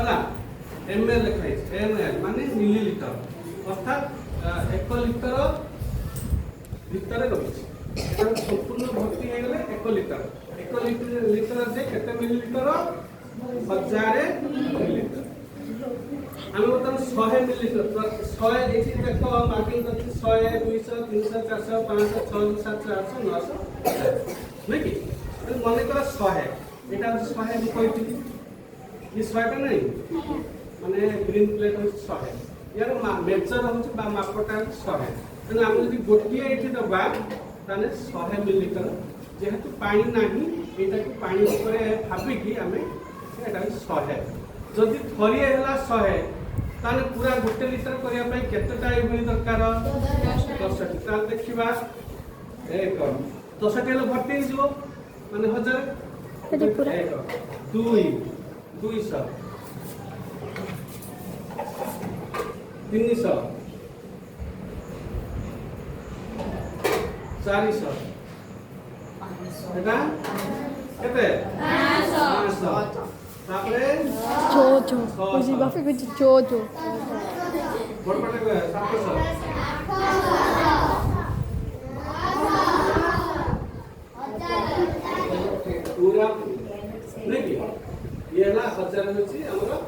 है ml लिखाई ml माने मिलीलीटर अर्थात 1 लिटर भितर रही संपूर्ण भर्ती हो गले 1 लिटर जे केते मिलीलीटर 1000 मिलीलीटर आम बर्तमान 100 मिलीलीटर 100 एठी देख मार्किंग करछि 100 200 300 400 500 600 700 800 900 नहीं कि मन कर 100 एटा 100 मैं कहती ये 100 टा नहीं माने ग्रीन प्लेट हो 100 यार मेजर होछि बा मापटा 100 तेना हम यदि गोटिए एठी दबा ताने 100 मिलीलीटर जेहेतु पानी नाही एटा को पानी ऊपर भाबी कि हमें एटा 100 जदि थरिए हला 100 ताने पूरा 1 लिटर करिया पई केतेटा एभली दरकार 10 टा देखिबा एक 10 टा भर्ती जो माने 1000 पूरा 2 200 300 400 এটা কেতে 500 তারপরে Jojo. Così va a fare Jojo. বড়পটা কয় 700 पूरा नहीं कि ये ना 1000 होची हमरो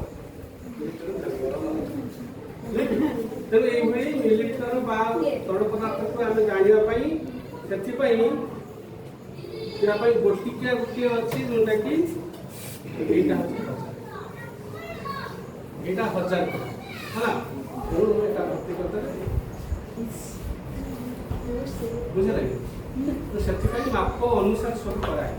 तेणु ये मिलीलीटर बा तड़ पदार्थ को आम जाना से गोटिकिया गोटे अच्छी जोटा कि यहाँ 1000 है बुझे तो से माप अनुसार सब कराई